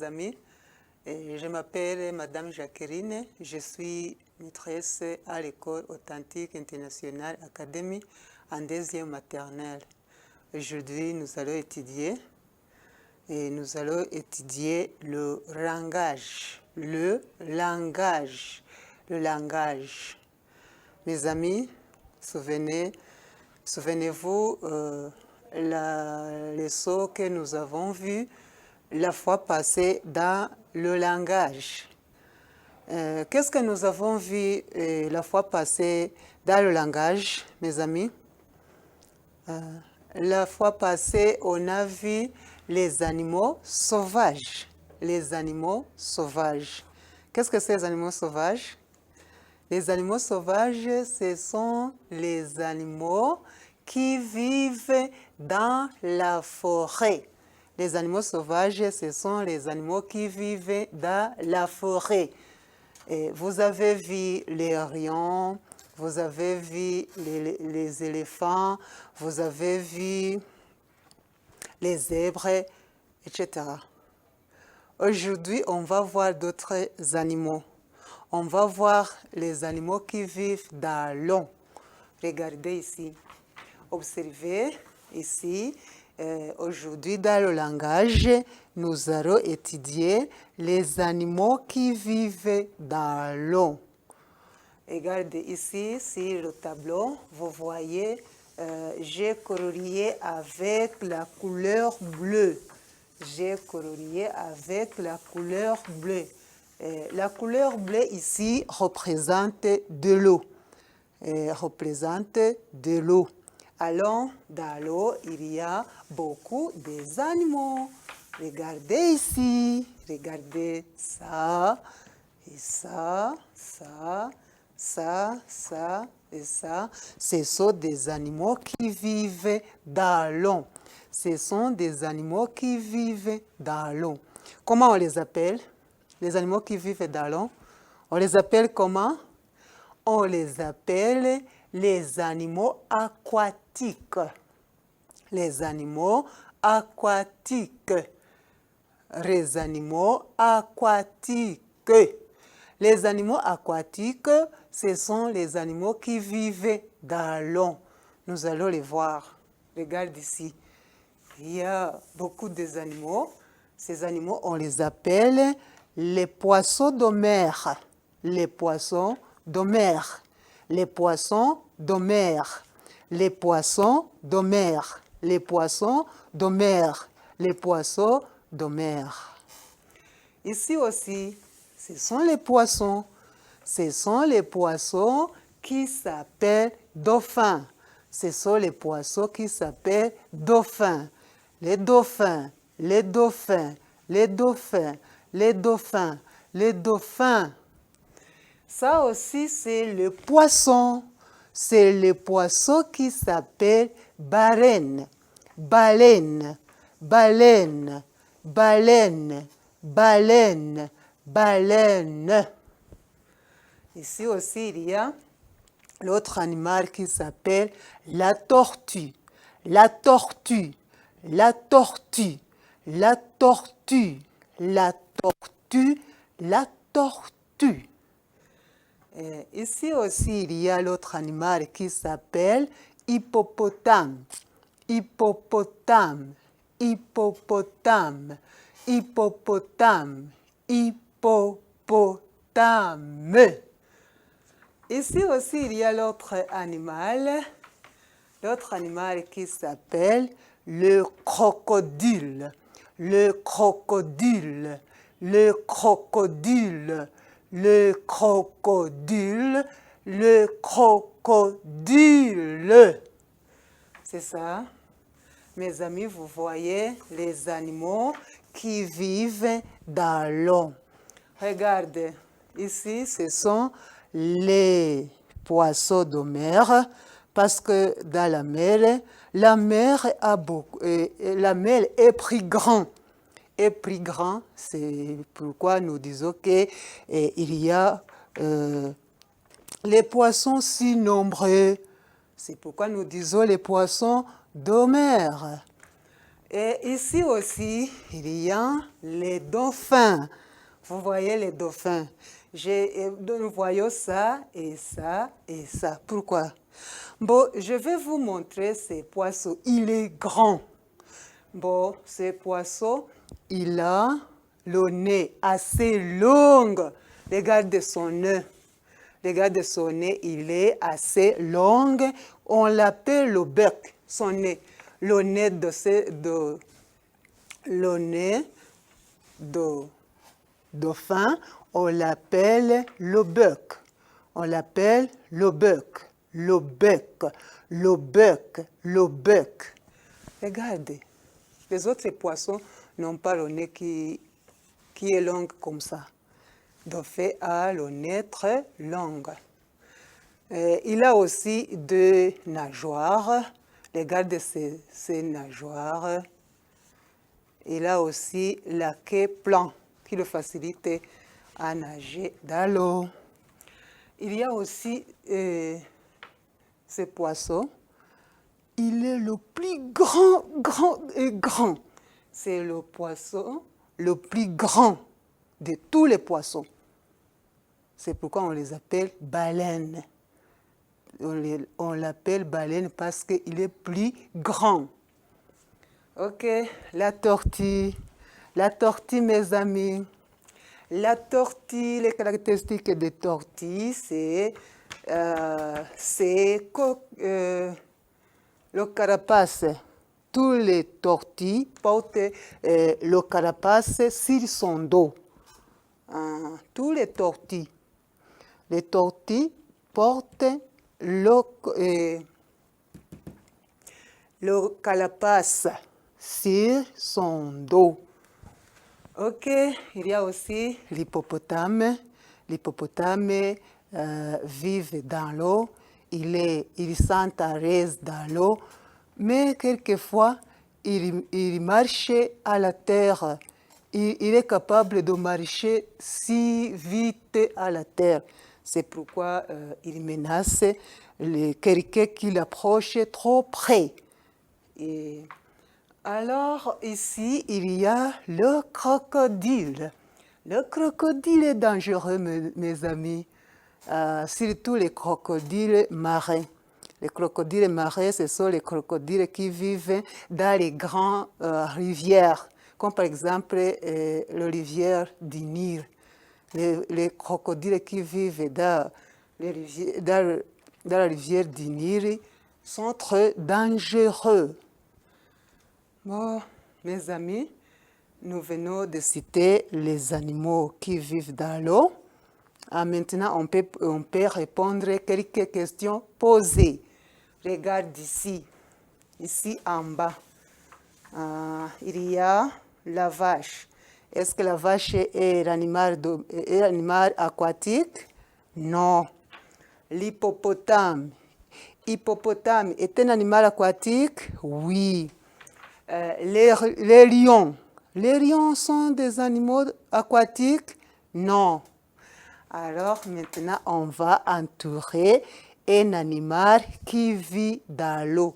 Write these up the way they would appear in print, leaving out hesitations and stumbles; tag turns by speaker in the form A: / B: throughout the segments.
A: mes amis. Je m'appelle Madame Jacqueline. Je suis maîtresse à l'école authentique internationale Academy en deuxième maternelle. Aujourd'hui, nous allons étudier le langage. Le langage. Mes amis, souvenez-vous la leçon que nous avons vue la fois passée dans le langage. Qu'est-ce que nous avons vu la fois passée dans le langage, mes amis? La fois passée, on a vu les animaux sauvages. Les animaux sauvages. Qu'est-ce que c'est les animaux sauvages? Les animaux sauvages, ce sont les animaux qui vivent dans la forêt. Les animaux sauvages, ce sont les animaux qui vivent dans la forêt. Et vous avez vu les lions, vous avez vu les éléphants, vous avez vu les zèbres, etc. Aujourd'hui, on va voir d'autres animaux. On va voir les animaux qui vivent dans l'eau. Regardez ici. Observez ici. Aujourd'hui, dans le langage, nous allons étudier les animaux qui vivent dans l'eau. Regardez ici, sur le tableau, vous voyez, j'ai colorié avec la couleur bleue. J'ai colorié avec la couleur bleue. La couleur bleue ici représente de l'eau. Représente de l'eau. Alors, dans l'eau, il y a beaucoup d'animaux. Regardez ici. Regardez ça, et ça, ça, et ça. Ce sont des animaux qui vivent dans l'eau. Ce sont des animaux qui vivent dans l'eau. Comment on les appelle? Les animaux qui vivent dans l'eau. On les appelle comment? On les appelle les animaux aquatiques. Les animaux aquatiques. Les animaux aquatiques. Les animaux aquatiques, ce sont les animaux qui vivent dans l'eau. Nous allons les voir. Regarde ici. Il y a beaucoup d'animaux. Ces animaux, on les appelle les poissons de mer. Les poissons de mer. Les poissons de mer. Les poissons de mer. Les poissons de mer. Les poissons de mer. Ici aussi, ce sont les poissons. Ce sont les poissons qui s'appellent dauphins. Ce sont les poissons qui s'appellent dauphins. Les dauphins, les dauphins, les dauphins, les dauphins, les dauphins. Ça aussi, c'est le poisson. C'est le poisson qui s'appelle baleine. Baleine, baleine, baleine, baleine, baleine. Ici aussi, il y a l'autre animal qui s'appelle la tortue. La tortue, la tortue, la tortue, la tortue, la tortue. Et ici aussi, il y a l'autre animal qui s'appelle hippopotame. Hippopotame, hippopotame, hippopotame, hippopotame. Ici aussi, il y a l'autre animal qui s'appelle le crocodile. Le crocodile, le crocodile, le crocodile, le crocodile. C'est ça. Mes amis, vous voyez les animaux qui vivent dans l'eau. Regardez, ici, ce sont les poissons de mer, parce que dans la mer est plus grand. Est plus grand, c'est pourquoi nous disons qu'il y a les poissons si nombreux. C'est pourquoi nous disons les poissons de mer. Et ici aussi, il y a les dauphins. Vous voyez les dauphins. Nous voyons ça et ça et ça. Pourquoi? Bon, je vais vous montrer ce poisson. Il est grand. Bon, ce poisson, il a le nez assez long. Regardez son nez. Regardez son nez, il est assez long. On l'appelle le bec, son nez. Le nez de dauphin, on l'appelle le bec. On l'appelle le bec, le bec, le bec, le bec. Regardez, les autres poissons n'ont pas le nez qui est long comme ça. Le dauphin a le nez très long. Il a aussi deux nageoires. Regardez ces nageoires. Il a aussi la queue plane qui le facilite à nager dans l'eau. Il y a aussi ce poisson. Il est le plus grand. C'est le poisson le plus grand de tous les poissons. C'est pourquoi on les appelle baleines. On l'appelle baleine parce qu'il est plus grand. Ok, la tortue. La tortue, mes amis. La tortue, les caractéristiques des tortues, c'est le carapace. Tous les tortues portent le carapace sur son dos. Tous les tortues portent le carapace sur son dos. Ok, il y a aussi l'hippopotame. L'hippopotame vit dans l'eau. Il sent à l'aise dans l'eau, mais quelquefois, il marche à la terre. Il est capable de marcher si vite à la terre. C'est pourquoi il menace quelqu'un qui l'approche trop près. Et alors, ici, il y a le crocodile. Le crocodile est dangereux, mes amis, surtout les crocodiles marins. Les crocodiles marins, ce sont les crocodiles qui vivent dans les grandes rivières, comme par exemple la rivière du Nil. Les crocodiles qui vivent dans la rivière du Nil sont très dangereux. Bon, mes amis, nous venons de citer les animaux qui vivent dans l'eau. Maintenant, on peut répondre à quelques questions posées. Regarde ici en bas. Il y a la vache. Est-ce que la vache est un animal aquatique? Non. L'hippopotame. Hippopotame est un animal aquatique? Oui. Les lions. Les lions sont des animaux aquatiques? Non. Alors maintenant, on va entourer un animal qui vit dans l'eau.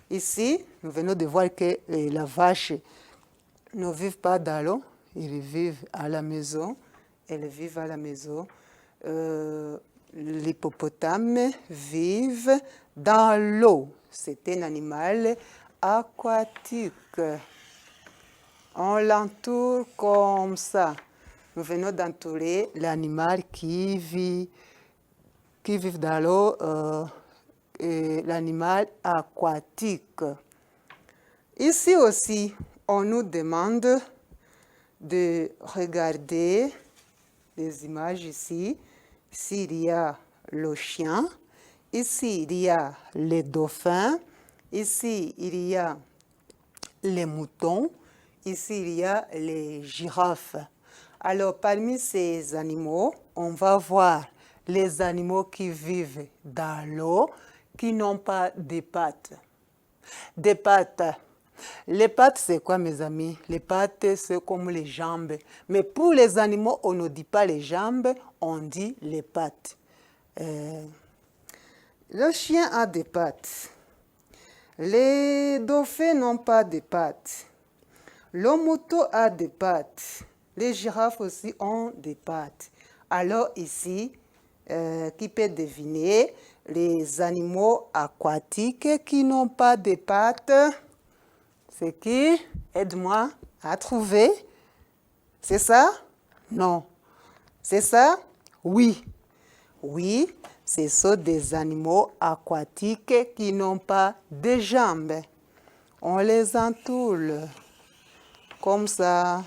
A: Ici, nous venons de voir que la vache ne vit pas dans l'eau, ils vivent à la maison. Elles vivent à la maison. L'hippopotame vit dans l'eau. C'est un animal aquatique. On l'entoure comme ça. Nous venons d'entourer l'animal qui vit dans l'eau, l'animal aquatique. Ici aussi, on nous demande de regarder les images ici. Ici, il y a le chien. Ici, il y a les dauphins. Ici, il y a les moutons. Ici, il y a les girafes. Alors, parmi ces animaux, on va voir les animaux qui vivent dans l'eau, qui n'ont pas de pattes. Des pattes. Les pattes, c'est quoi, mes amis? Les pattes, c'est comme les jambes. Mais pour les animaux, on ne dit pas les jambes, on dit les pattes. Le chien a des pattes. Les dauphins n'ont pas de pattes. Le mouton a des pattes. Les girafes aussi ont des pattes. Alors ici, qui peut deviner les animaux aquatiques qui n'ont pas de pattes? C'est qui? Aide-moi à trouver. C'est ça? Non. C'est ça? Oui. Oui, ce sont des animaux aquatiques qui n'ont pas de jambes. On les entoure comme ça.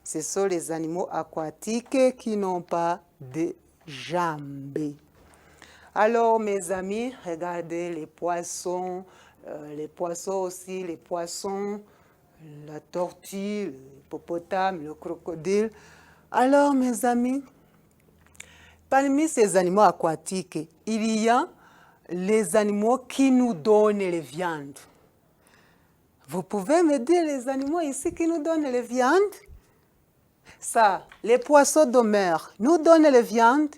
A: Ce sont les animaux aquatiques qui n'ont pas de jambes. Alors, mes amis, regardez les poissons aussi, les poissons, la tortue, l'hippopotame, le crocodile. Alors, mes amis, parmi ces animaux aquatiques, il y a les animaux qui nous donnent les viandes. Vous pouvez me dire les animaux ici qui nous donnent les viandes? Ça, les poissons de mer nous donnent les viandes?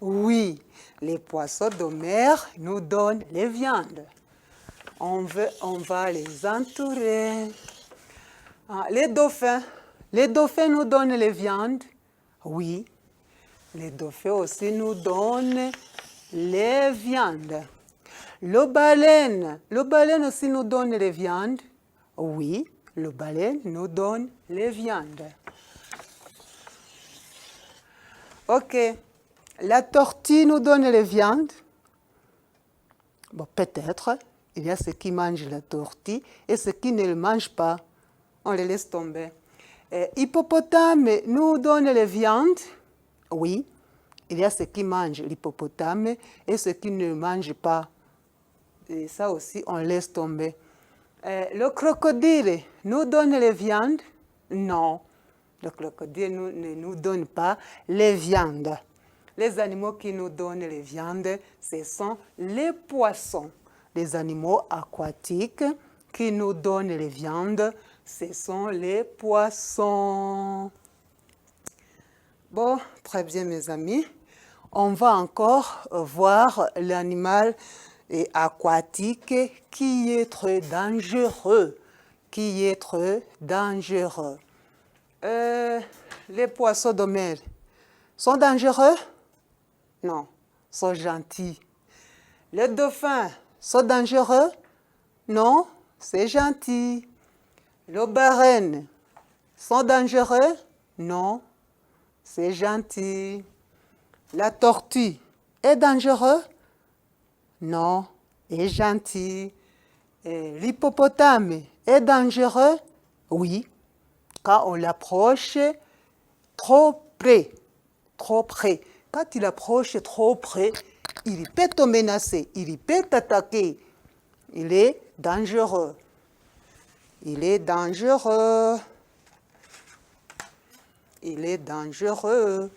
A: Oui, les poissons de mer nous donnent les viandes. On va les entourer. Les dauphins nous donnent les viandes? Oui, les dauphins aussi nous donnent les viandes. Le baleine aussi nous donne les viandes? Oui, le baleine nous donne les viandes. Ok, la tortue nous donne les viandes? Bon, peut-être. Il y a ceux qui mangent la tortue et ceux qui ne le mangent pas. On les laisse tomber. Hippopotame nous donne les viandes? Oui, il y a ceux qui mangent l'hippopotame et ceux qui ne mangent pas. Et ça aussi, on laisse tomber. Le crocodile nous donne les viandes? Non, le crocodile ne nous donne pas les viandes. Les animaux qui nous donnent les viandes, ce sont les poissons. Les animaux aquatiques qui nous donnent les viandes, ce sont les poissons. Bon, très bien mes amis. On va encore voir l'animal aquatique qui est très dangereux. Les poissons de mer sont dangereux? Non, sont gentils. Les dauphins sont dangereux? Non, c'est gentil. Les baleines sont dangereux? Non, c'est gentil. La tortue est dangereuse? Non, est gentil. L'hippopotame est dangereux? Oui, quand on l'approche trop près. Quand il approche trop près, il peut te menacer, il peut t'attaquer. Il est dangereux. Il est dangereux. Il est dangereux.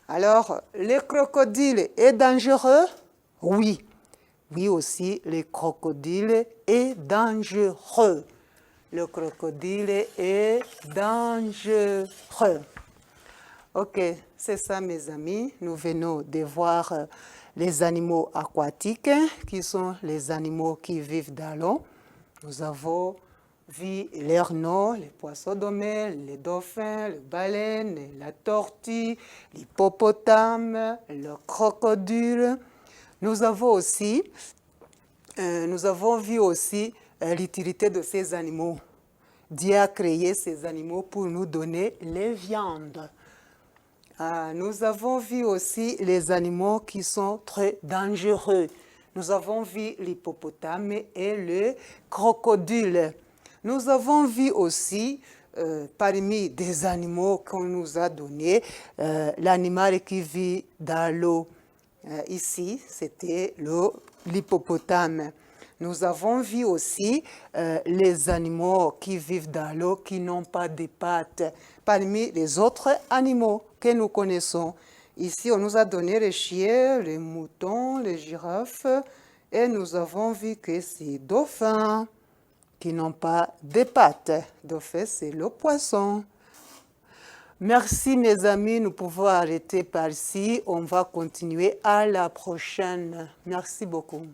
A: Alors, le crocodile est dangereux? Oui. Oui aussi, le crocodile est dangereux. Le crocodile est dangereux. Ok, c'est ça mes amis. Nous venons de voir les animaux aquatiques, qui sont les animaux qui vivent dans l'eau. Nous avons vu leurs noms, les poissons de mer, les dauphins, les baleines, la tortue, l'hippopotame, le crocodile. Nous avons vu aussi l'utilité de ces animaux. Dieu a créé ces animaux pour nous donner les viandes. Nous avons vu aussi les animaux qui sont très dangereux. Nous avons vu l'hippopotame et le crocodile. Nous avons vu aussi, parmi des animaux qu'on nous a donnés, l'animal qui vit dans l'eau. Ici, c'était l'hippopotame. Nous avons vu aussi les animaux qui vivent dans l'eau qui n'ont pas de pattes, parmi les autres animaux que nous connaissons. Ici, on nous a donné les chiens, les moutons, les girafes, et nous avons vu que c'est dauphins qui n'ont pas de pattes. Dauphin, c'est le poisson. Merci mes amis, nous pouvons arrêter par ici. On va continuer à la prochaine. Merci beaucoup.